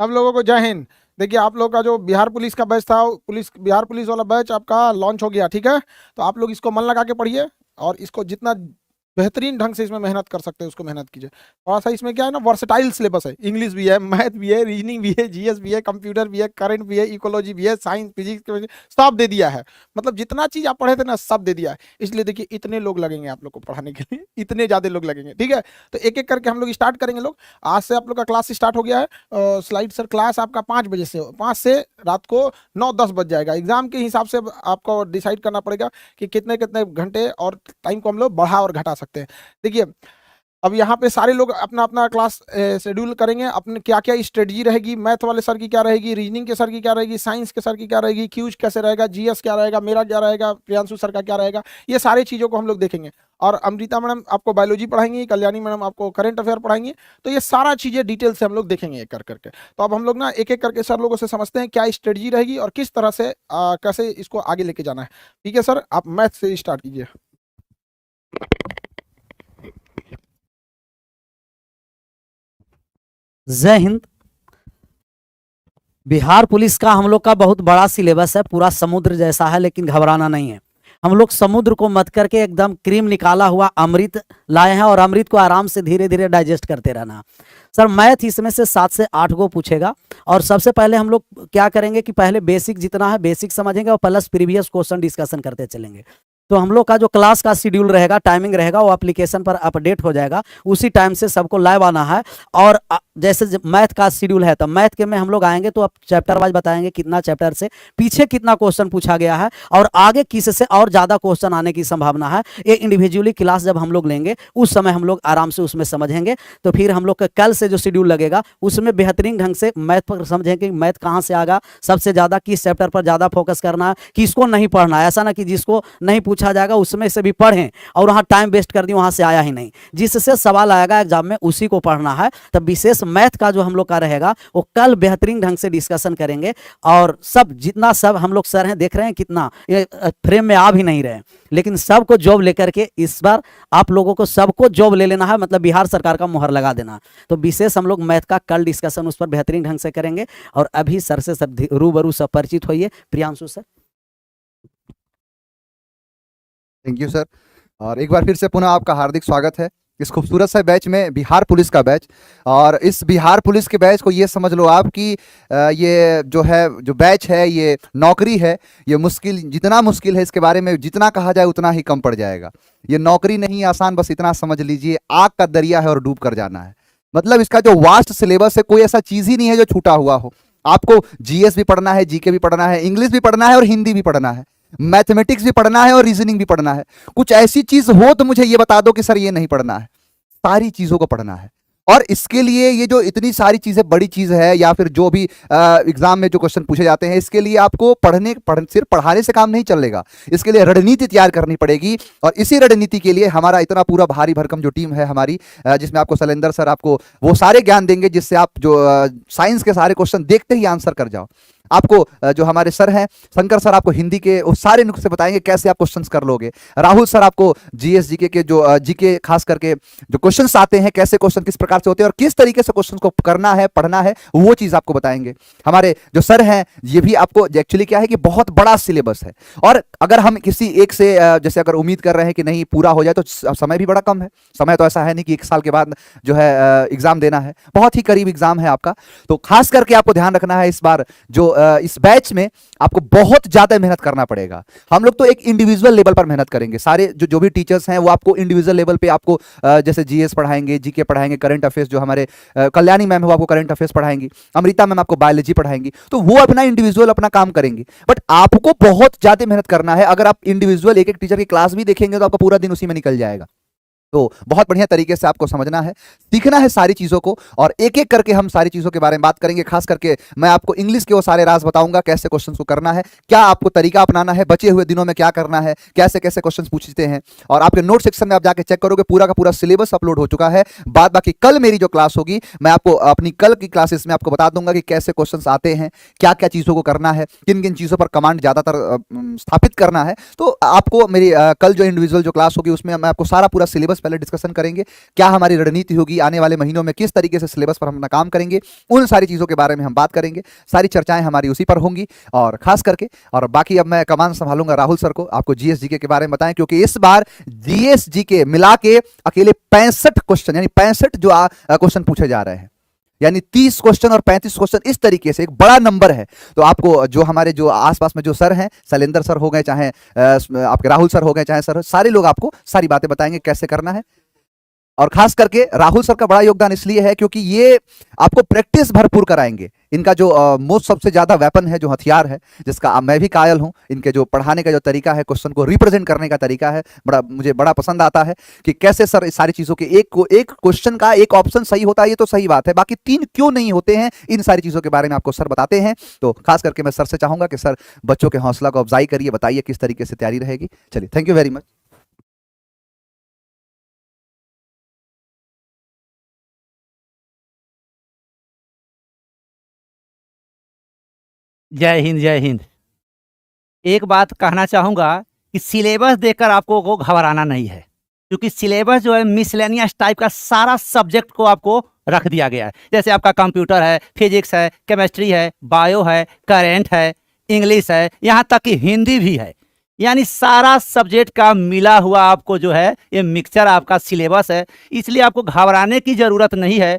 सब लोगों को जय हिंद। देखिए आप लोग का जो बिहार पुलिस का बैच था, बिहार पुलिस वाला बैच आपका लॉन्च हो गया, ठीक है। तो आप लोग इसको मन लगा के पढ़िए और इसको जितना बेहतरीन ढंग से इसमें मेहनत कर सकते हैं उसको मेहनत कीजिए। थोड़ा सा इसमें क्या है ना, वर्सेटाइल सिलेबस है, इंग्लिश भी है, मैथ भी है, रीजनिंग भी है, जीएस भी है, कंप्यूटर भी है, करंट भी है, इकोलॉजी भी है, साइंस फिजिक्स सब दे दिया है। मतलब जितना चीज आप पढ़े थे ना सब दे दिया है। इसलिए देखिए इतने लोग लगेंगे आप लोग को पढ़ाने के लिए, इतने ज्यादा लोग लगेंगे, ठीक है। तो एक एक करके हम लोग स्टार्ट करेंगे। लोग आज से आप लोग का क्लास स्टार्ट हो गया है। स्लाइड सर क्लास आपका 5 बजे से, 5 से रात को 9-10 बज जाएगा। एग्जाम के हिसाब से आपको डिसाइड करना पड़ेगा कि कितने कितने घंटे और टाइम को हम लोग बढ़ा और घटा सकते हैं। देखिए अब यहाँ पे सारे लोग अपना अपना क्लास शेड्यूल करेंगे, अपने क्या क्या स्ट्रेटजी रहेगी, मैथ वाले सर की क्या रहेगी, रीजनिंग के सर की क्या रहेगी, साइंस के सर की क्या रहेगी, क्यूज कैसे रहेगा, जीएस क्या रहेगा, मेरा क्या रहेगा, प्रियांशु सर का क्या रहेगा, ये सारी चीज़ों को हम लोग देखेंगे। और अमृता मैडम आपको बायोलॉजी पढ़ाएंगी, कल्याणी मैडम आपको करंट अफेयर पढ़ाएंगी। तो ये सारा चीज़ें डिटेल से हम लोग देखेंगे एक कर करके। तो अब हम लोग ना एक एक करके सर लोगों से समझते हैं क्या स्ट्रेटजी रहेगी और किस तरह से कैसे इसको आगे लेके जाना है। ठीक है सर, आप मैथ से स्टार्ट कीजिए। जय हिंद। बिहार पुलिस का हम लोग का बहुत बड़ा सिलेबस है, पूरा समुद्र जैसा है, लेकिन घबराना नहीं है। हम लोग समुद्र को मत करके एकदम क्रीम निकाला हुआ अमृत लाए हैं और अमृत को आराम से धीरे धीरे डाइजेस्ट करते रहना। सर मैथ इसमें से 7 से 8 को पूछेगा और सबसे पहले हम लोग क्या करेंगे कि पहले बेसिक जितना है बेसिक समझेंगे और प्लस प्रीवियस क्वेश्चन डिस्कशन करते चलेंगे। तो हम लोग का जो क्लास का शेड्यूल रहेगा, टाइमिंग रहेगा, वो एप्लीकेशन पर अपडेट हो जाएगा। उसी टाइम से सबको लाइव आना है। और जैसे मैथ का शेड्यूल है तो मैथ के में हम लोग आएंगे तो अब चैप्टर वाइज बताएंगे कितना चैप्टर से पीछे कितना क्वेश्चन पूछा गया है और आगे किससे और ज़्यादा क्वेश्चन आने की संभावना है। ये इंडिविजुअली क्लास जब हम लोग लेंगे उस समय हम लोग आराम से उसमें समझेंगे। तो फिर हम लोग का कल से जो शेड्यूल लगेगा उसमें बेहतरीन ढंग से मैथ पर समझेंगे कि मैथ कहाँ से आगा, सबसे ज़्यादा किस चैप्टर पर ज़्यादा फोकस करना है, किसको नहीं पढ़ना है। ऐसा ना कि जिसको नहीं पूछा जाएगा उसमें से भी पढ़ें और वहाँ टाइम वेस्ट कर दिए, वहाँ से आया ही नहीं। जिससे सवाल आएगा एग्जाम में उसी को पढ़ना है। तब विशेष मैथ का जो हम लोग का रहेगा वो कल बेहतरीन ढंग से डिस्कशन करेंगे। और सब जितना सब हम लोग सर हैं, देख रहे हैं कितना ये फ्रेम में आ भी नहीं रहे, लेकिन सबको जॉब लेकर के इस बार आप लोगों को सबको जॉब ले लेना है, मतलब बिहार सरकार का मुहर लगा देना। तो विशेष हम लोग मैथ का कल डिस्कशन उस पर बेहतरीन ढंग से करेंगे। और अभी सर से सब रूबरू सब परिचित होइए। Priyanshu sir. Thank you sir. और एक बार फिर से पुनः आपका हार्दिक स्वागत है इस खूबसूरत से बैच में, बिहार पुलिस का बैच। और इस बिहार पुलिस के बैच को ये समझ लो आप कि ये जो है जो बैच है ये नौकरी है। ये मुश्किल, जितना मुश्किल है इसके बारे में जितना कहा जाए उतना ही कम पड़ जाएगा। ये नौकरी नहीं आसान, बस इतना समझ लीजिए आग का दरिया है और डूब कर जाना है। मतलब इसका जो वास्ट सिलेबस है, कोई ऐसा चीज़ ही नहीं है जो छूटा हुआ हो। आपको जीएस भी पढ़ना है, जीके भी पढ़ना है, इंग्लिश भी पढ़ना है और हिंदी भी पढ़ना है, मैथमेटिक्स भी पढ़ना है और रीजनिंग भी पढ़ना है। कुछ ऐसी चीज हो तो मुझे ये बता दो कि सर ये नहीं पढ़ना है। सारी चीजों को पढ़ना है। और इसके लिए ये जो इतनी सारी चीजें बड़ी चीज है, या फिर जो भी एग्जाम में जो क्वेश्चन पूछे जाते हैं, इसके लिए आपको सिर्फ पढ़ाने से काम नहीं चलेगा। इसके लिए रणनीति तैयार करनी पड़ेगी। और इसी रणनीति के लिए हमारा इतना पूरा भारी भरकम जो टीम है हमारी, जिसमें आपको शैलेंद्र सर आपको वो सारे ज्ञान देंगे जिससे आप जो साइंस के सारे क्वेश्चन देखते ही आंसर कर जाओ। आपको जो हमारे सर हैं शंकर सर, आपको हिंदी के वो सारे नुस्खे बताएंगे कैसे आप क्वेश्चंस कर लोगे। राहुल सर आपको जीएस जीके के जो जीके खास करके जो क्वेश्चंस आते हैं, कैसे क्वेश्चन किस प्रकार से होते हैं और किस तरीके से क्वेश्चंस को करना है, पढ़ना है, वो चीज आपको बताएंगे। हमारे जो सर हैं ये भी आपको, एक्चुअली क्या है कि बहुत बड़ा सिलेबस है। और अगर हम किसी एक से जैसे अगर उम्मीद कर रहे हैं कि नहीं पूरा हो जाए, तो समय भी बड़ा कम है। समय तो ऐसा है नहीं कि 1 साल के बाद जो है एग्जाम देना है, बहुत ही करीब एग्जाम है आपका। तो खास करके आपको ध्यान रखना है इस बार जो इस बैच में आपको बहुत ज्यादा मेहनत करना पड़ेगा। हम लोग तो एक इंडिविजुअल लेवल पर मेहनत करेंगे। सारे जो भी टीचर्स हैं वो आपको इंडिविजुअल लेवल पे आपको जैसे जीएस पढ़ाएंगे, जीके पढ़ाएंगे, करंट अफेयर्स जो हमारे कल्याणी मैम है वो आपको करंट अफेयर्स पढ़ाएंगी, अमृता मैम आपको बायोलॉजी पढ़ाएंगी। तो वो अपना इंडिविजुअल अपना काम करेंगे, बट आपको बहुत ज्यादा मेहनत करना है। अगर आप इंडिविजुअल एक एक टीचर की क्लास भी देखेंगे तो आपका पूरा दिन उसी में निकल जाएगा। तो बहुत बढ़िया तरीके से आपको समझना है, सीखना है सारी चीज़ों को, और एक एक करके हम सारी चीज़ों के बारे में बात करेंगे। खास करके मैं आपको इंग्लिश के वो सारे राज बताऊंगा, कैसे क्वेश्चंस को करना है, क्या आपको तरीका अपनाना है, बचे हुए दिनों में क्या करना है, कैसे कैसे क्वेश्चंस पूछते हैं। और आपके नोट सेक्शन में आप जाके चेक करोगे, पूरा का पूरा सिलेबस अपलोड हो चुका है। बाद बाकी कल मेरी जो क्लास होगी, मैं आपको अपनी कल की क्लासेस में आपको बता दूंगा कि कैसे क्वेश्चंस आते हैं, क्या क्या चीज़ों को करना है, किन किन चीज़ों पर कमांड ज़्यादातर स्थापित करना है। तो आपको मेरी कल जो इंडिविजुअल जो क्लास होगी उसमें मैं आपको सारा पूरा सिलेबस पहले डिस्कशन करेंगे, क्या हमारी रणनीति होगी आने वाले महीनों में, किस तरीके से सिलेबस पर हम अपना काम करेंगे, उन सारी चीज़ों के बारे में हम बात करेंगे। सारी चर्चाएं हमारी उसी पर होंगी और खास करके, और बाकी अब मैं कमान संभालूंगा राहुल सर को, आपको जीएस जीके के बारे में बताएं, क्योंकि इस बार जीएस जीके मिला के अकेले 65 क्वेश्चन, यानी 65 जो क्वेश्चन पूछे जा रहे हैं, यानी 30 क्वेश्चन और 35 क्वेश्चन, इस तरीके से एक बड़ा नंबर है। तो आपको जो हमारे जो आसपास में जो सर हैं, शैलेंद्र सर हो गए, चाहे आपके राहुल सर हो गए, चाहे सर, सारे लोग आपको सारी बातें बताएंगे कैसे करना है। और खास करके राहुल सर का बड़ा योगदान इसलिए है क्योंकि ये आपको प्रैक्टिस भरपूर कराएंगे। इनका जो मोस्ट सबसे ज्यादा वेपन है, जो हथियार है, जिसका मैं भी कायल हूं, इनके जो पढ़ाने का जो तरीका है, क्वेश्चन को रिप्रेजेंट करने का तरीका है, मुझे बड़ा पसंद आता है कि कैसे सर इस सारी चीजों के एक क्वेश्चन का एक ऑप्शन सही होता है, ये तो सही बात है, बाकी 3 क्यों नहीं होते हैं, इन सारी चीजों के बारे में आपको सर बताते हैं। तो खास करके मैं सर से चाहूंगा कि सर बच्चों के हौसला को अफजाई करिए, बताइए किस तरीके से तैयारी रहेगी। चलिए, थैंक यू वेरी मच। जय हिंद, जय हिंद। एक बात कहना चाहूँगा कि सिलेबस देखकर आपको को घबराना नहीं है, क्योंकि सिलेबस जो है मिसलेनियस टाइप का सारा सब्जेक्ट को आपको रख दिया गया है। जैसे आपका कंप्यूटर है, फिजिक्स है, केमिस्ट्री है, बायो है, करेंट है, इंग्लिश है, यहाँ तक कि हिंदी भी है, यानी सारा सब्जेक्ट का मिला हुआ आपको जो है ये मिक्सचर आपका सिलेबस है। इसलिए आपको घबराने की ज़रूरत नहीं है।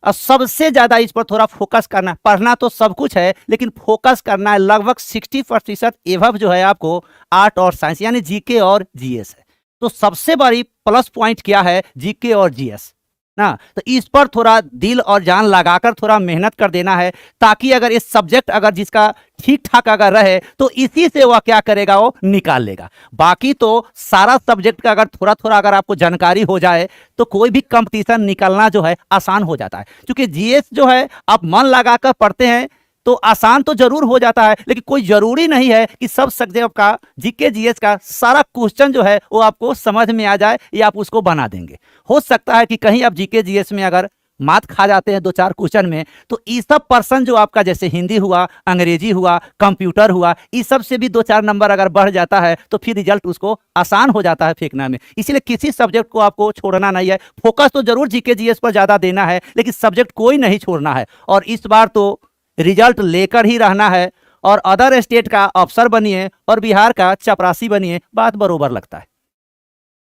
और सबसे ज़्यादा इस पर थोड़ा फोकस करना है। पढ़ना तो सब कुछ है, लेकिन फोकस करना है। लगभग 60% एवब जो है आपको आर्ट और साइंस यानी जीके और जीएस है। तो सबसे बड़ी प्लस पॉइंट क्या है, जीके और जीएस ना, तो इस पर थोड़ा दिल और जान लगाकर थोड़ा मेहनत कर देना है, ताकि अगर ये सब्जेक्ट अगर जिसका ठीक ठाक अगर रहे तो इसी से वह क्या करेगा, वो निकाल लेगा। बाकी तो सारा सब्जेक्ट का अगर थोड़ा थोड़ा अगर आपको जानकारी हो जाए तो कोई भी कंपटीशन निकालना जो है आसान हो जाता है। क्योंकि जीएस जो है आप मन लगाकर पढ़ते हैं तो आसान तो जरूर हो जाता है, लेकिन कोई जरूरी नहीं है कि सब सब्जेक्ट का जीके जीएस का सारा क्वेश्चन जो है वो आपको समझ में आ जाए या आप उसको बना देंगे। हो सकता है कि कहीं आप जीके जीएस में अगर मात खा जाते हैं 2-4 क्वेश्चन में, तो ये सब पर्सन जो आपका जैसे हिंदी हुआ, अंग्रेजी हुआ, कंप्यूटर हुआ, इस सब से भी 2-4 नंबर अगर बढ़ जाता है तो फिर रिजल्ट उसको आसान हो जाता है फेंकना में। इसलिए किसी सब्जेक्ट को आपको छोड़ना नहीं है। फोकस तो जरूर जीके जीएस पर ज्यादा देना है, लेकिन सब्जेक्ट कोई नहीं छोड़ना है। और इस बार तो रिजल्ट लेकर ही रहना है, और अदर स्टेट का अफसर बनिए और बिहार का चपरासी बनिए, बात बरोबर लगता है।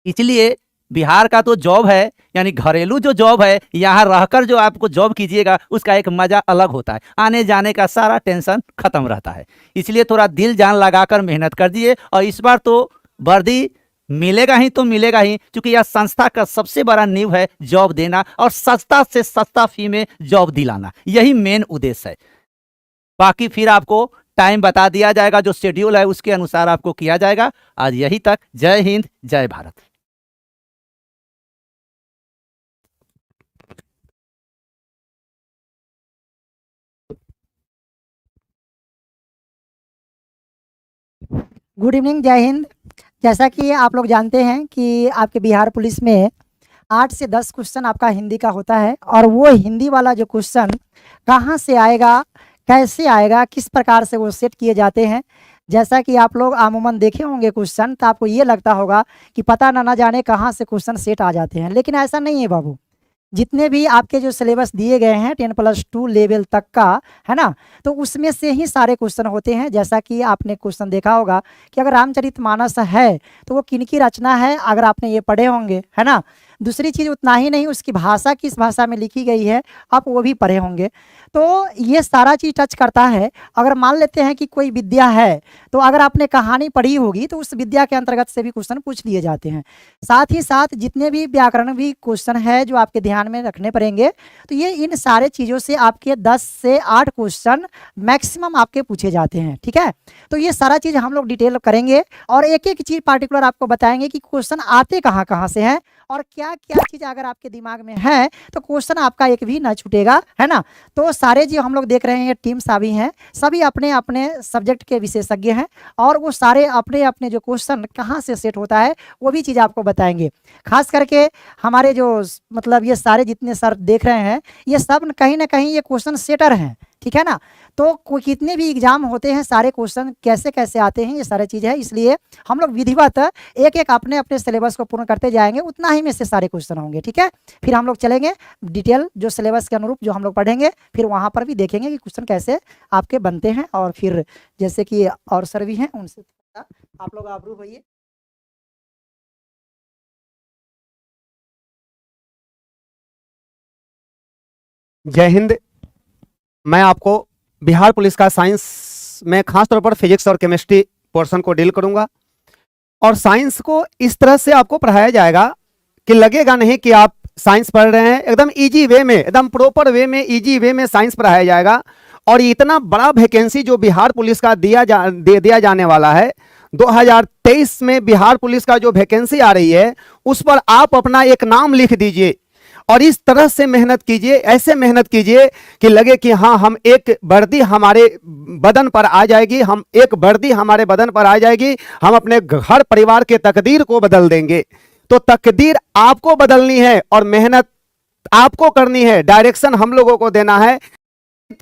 इसलिए बिहार का तो जॉब है, यानी घरेलू जो जॉब है, यहाँ रहकर जो आपको जॉब कीजिएगा उसका एक मजा अलग होता है। आने जाने का सारा टेंशन खत्म रहता है। इसलिए थोड़ा दिल जान लगाकर मेहनत कर दिए, और इस बार तो वर्दी मिलेगा ही तो मिलेगा ही, क्योंकि यह संस्था का सबसे बड़ा नींव है जॉब देना और सस्ता से सस्ता फी में जॉब दिलाना, यही मेन उद्देश्य है। बाकी फिर आपको टाइम बता दिया जाएगा, जो शेड्यूल है उसके अनुसार आपको किया जाएगा। आज यही तक। जय हिंद, जय भारत। गुड इवनिंग, जय हिंद। जैसा कि आप लोग जानते हैं कि आपके बिहार पुलिस में 8 से 10 क्वेश्चन आपका हिंदी का होता है, और वो हिंदी वाला जो क्वेश्चन कहाँ से आएगा, कैसे आएगा, किस प्रकार से वो सेट किए जाते हैं। जैसा कि आप लोग आमूमन देखे होंगे क्वेश्चन, तो आपको ये लगता होगा कि पता ना जाने कहाँ से क्वेश्चन सेट आ जाते हैं, लेकिन ऐसा नहीं है बाबू। जितने भी आपके जो सिलेबस दिए गए हैं 10+2 लेवल तक का, है ना, तो उसमें से ही सारे क्वेश्चन होते हैं। जैसा कि आपने क्वेश्चन देखा होगा कि अगर रामचरितमानस है तो वो किनकी रचना है, अगर आपने ये पढ़े होंगे, है ना। दूसरी चीज़ उतना ही नहीं, उसकी भाषा किस भाषा में लिखी गई है आप वो भी पढ़े होंगे। तो ये सारा चीज़ टच करता है। अगर मान लेते हैं कि कोई विद्या है, तो अगर आपने कहानी पढ़ी होगी तो उस विद्या के अंतर्गत से भी क्वेश्चन पूछ लिए जाते हैं। साथ ही साथ जितने भी व्याकरण भी क्वेश्चन है जो आपके ध्यान में रखने पड़ेंगे, तो ये इन सारे चीज़ों से आपके 10 से 8 क्वेश्चन मैक्सिमम आपके पूछे जाते हैं। ठीक है, तो ये सारा चीज़ हम लोग डिटेल करेंगे, और एक एक चीज़ पार्टिकुलर आपको बताएंगे कि क्वेश्चन आते कहाँ कहाँ से हैं, और क्या क्या चीज़ अगर आपके दिमाग में है तो क्वेश्चन आपका एक भी ना छूटेगा, है ना। तो सारे जो हम लोग देख रहे हैं, ये टीम सभी हैं, सभी अपने अपने सब्जेक्ट के विशेषज्ञ हैं, और वो सारे अपने अपने जो क्वेश्चन कहाँ से सेट होता है वो भी चीज़ आपको बताएंगे। खास करके हमारे जो मतलब ये सारे जितने सर देख रहे हैं, ये सब कहीं ना कहीं ये क्वेश्चन सेटर हैं। ठीक है ना। तो कितने भी एग्जाम होते हैं, सारे क्वेश्चन कैसे कैसे आते हैं, ये सारी चीज़ है। इसलिए हम लोग विधिवत एक एक अपने अपने सिलेबस को पूर्ण करते जाएंगे, उतना ही में से सारे क्वेश्चन होंगे, ठीक है। फिर हम लोग चलेंगे डिटेल जो सिलेबस के अनुरूप जो हम लोग पढ़ेंगे, फिर वहाँ पर भी देखेंगे कि क्वेश्चन कैसे आपके बनते हैं। और फिर जैसे कि और सर भी हैं, उनसे आप लोग आबरू होइए। जय हिंद। मैं आपको बिहार पुलिस का साइंस में खास तौर पर फिजिक्स और केमिस्ट्री पोर्शन को डील करूंगा। और साइंस को इस तरह से आपको पढ़ाया जाएगा कि लगेगा नहीं कि आप साइंस पढ़ रहे हैं, एकदम इजी वे में, एकदम प्रॉपर वे में, इजी वे में साइंस पढ़ाया जाएगा। और इतना बड़ा वैकेंसी जो बिहार पुलिस का दिया जाने वाला है 2023 में, बिहार पुलिस का जो वैकेंसी आ रही है उस पर आप अपना एक नाम लिख दीजिए और इस तरह से मेहनत कीजिए, ऐसे मेहनत कीजिए कि लगे कि हाँ, हम एक वर्दी हमारे बदन पर आ जाएगी, हम एक वर्दी हमारे बदन पर आ जाएगी, हम अपने घर परिवार के तकदीर को बदल देंगे। तो तकदीर आपको बदलनी है और मेहनत आपको करनी है, डायरेक्शन हम लोगों को देना है,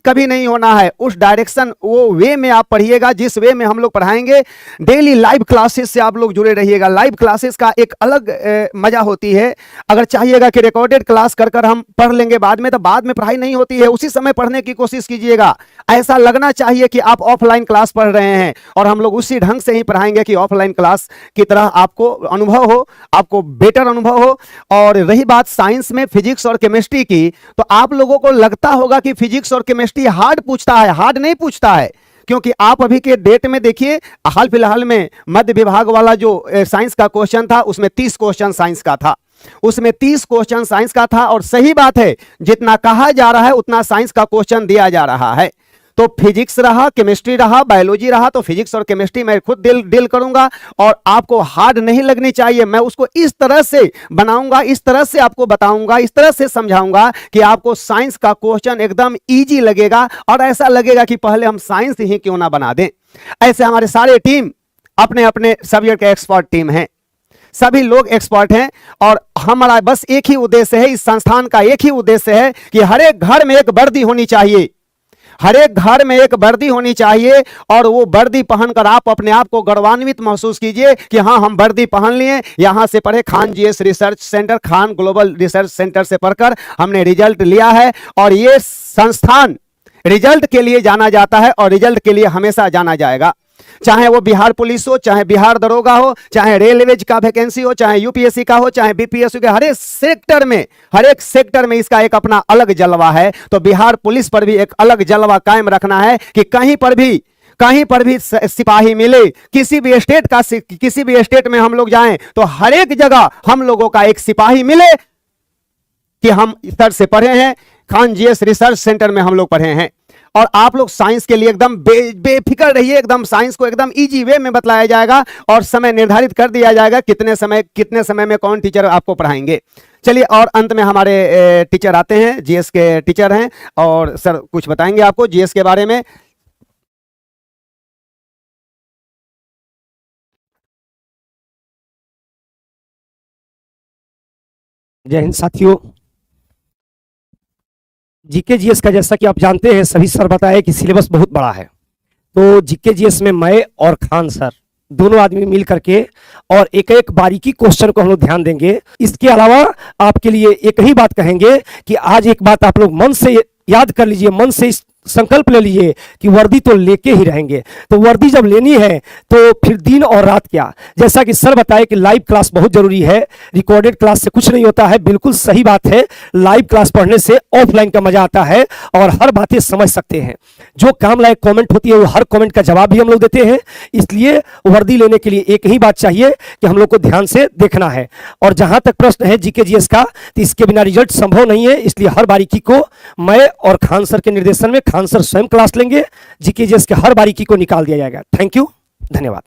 कभी नहीं होना है। उस डायरेक्शन वो वे में आप पढ़िएगा जिस वे में हम लोग पढ़ाएंगे। डेली लाइव क्लासेस से आप लोग जुड़े रहिएगा। लाइव क्लासेस का एक अलग मजा होती है। अगर चाहिएगा कि रिकॉर्डेड क्लास कर कर हम पढ़ लेंगे बाद में, तो बाद में पढ़ाई नहीं होती है, उसी समय पढ़ने की कोशिश कीजिएगा। ऐसा लगना चाहिए कि आप ऑफलाइन क्लास पढ़ रहे हैं और हम लोग उसी ढंग से ही पढ़ाएंगे कि ऑफलाइन क्लास की तरह आपको अनुभव हो, आपको बेटर अनुभव हो। और रही बात साइंस में फिजिक्स और केमिस्ट्री की, तो आप लोगों को लगता होगा कि फिजिक्स और केमिस्ट्री हार्ड पूछता है। हार्ड नहीं पूछता है, क्योंकि आप अभी के डेट में देखिए, हाल फिलहाल में मध्य विभाग वाला जो साइंस का क्वेश्चन था उसमें 30 क्वेश्चन साइंस का था, उसमें 30 क्वेश्चन साइंस का था। और सही बात है, जितना कहा जा रहा है उतना साइंस का क्वेश्चन दिया जा रहा है। तो फिजिक्स रहा, केमिस्ट्री रहा, बायोलॉजी रहा, तो फिजिक्स और केमिस्ट्री मैं खुद डील करूंगा और आपको हार्ड नहीं लगनी चाहिए। मैं उसको इस तरह से बनाऊंगा, इस तरह से आपको बताऊंगा, इस तरह से समझाऊंगा कि आपको साइंस का क्वेश्चन एकदम इजी लगेगा और ऐसा लगेगा कि पहले हम साइंस ही क्यों ना बना दें। ऐसे हमारे सारे टीम अपने अपने सब्जेक्ट के एक्सपर्ट टीम हैं, सभी लोग एक्सपर्ट हैं। और हमारा बस एक ही उद्देश्य है, इस संस्थान का एक ही उद्देश्य है कि हर एक घर में एक वर्दी होनी चाहिए, हर एक घर में एक वर्दी होनी चाहिए। और वो वर्दी पहनकर आप अपने आप को गौरवान्वित महसूस कीजिए कि हाँ, हम वर्दी पहन लिए, यहां से पढ़े, Khan GS research centre, Khan global research centre से पढ़कर हमने रिजल्ट लिया है। और ये संस्थान रिजल्ट के लिए जाना जाता है और रिजल्ट के लिए हमेशा जाना जाएगा। चाहे वो बिहार पुलिस हो, चाहे बिहार दरोगा हो, चाहे रेलवेज का वैकेंसी हो, चाहे यूपीएससी का हो, चाहे बीपीएससी का, हर एक सेक्टर में इसका एक अपना अलग जलवा है। तो बिहार पुलिस पर भी एक अलग जलवा कायम रखना है कि कहीं पर भी सिपाही मिले, किसी भी स्टेट में हम लोग जाएं तो हर एक जगह हम लोगों का एक सिपाही मिले कि हम स्तर से पढ़े हैं, खान जीएस रिसर्च सेंटर में हम लोग पढ़े हैं। और आप लोग साइंस के लिए एकदम बेफिक्र रहिए, एकदम साइंस को एकदम इजी वे में बतलाया जाएगा और समय निर्धारित कर दिया जाएगा कितने समय में कौन टीचर आपको पढ़ाएंगे। चलिए, और अंत में हमारे टीचर आते हैं, जीएस के टीचर हैं और सर कुछ बताएंगे आपको जीएस के बारे में। जय हिंद साथियों। जीके जीएस का जैसा कि आप जानते हैं, सभी सर बताए कि सिलेबस बहुत बड़ा है। तो जीके जीएस में मैं और खान सर दोनों आदमी मिल करके और एक एक बारीकी क्वेश्चन को हम लोग ध्यान देंगे। इसके अलावा आपके लिए एक ही बात कहेंगे कि आज एक बात आप लोग मन से याद कर लीजिए, मन से इस संकल्प ले लीजिए कि वर्दी तो लेके ही रहेंगे। तो वर्दी जब लेनी है तो फिर दिन और रात क्या, जैसा कि सर बताए कि लाइव क्लास बहुत जरूरी है, रिकॉर्डेड क्लास से कुछ नहीं होता है। बिल्कुल सही बात है, लाइव क्लास पढ़ने से ऑफलाइन का मजा आता है और हर बातें समझ सकते हैं। जो काम लायक कमेंट होती है वो हर कमेंट का जवाब भी हम लोग देते हैं। इसलिए वर्दी लेने के लिए एक ही बात चाहिए कि हम लोग को ध्यान से देखना है। और जहां तक प्रश्न है जीके जीएस का, तो इसके बिना रिजल्ट संभव नहीं है। इसलिए हर बारीकी को मैं और खान सर के निर्देशन में खान सर स्वयं क्लास लेंगे, जीके जीएस के हर बारीकी को निकाल दिया जाएगा। थैंक यू, धन्यवाद।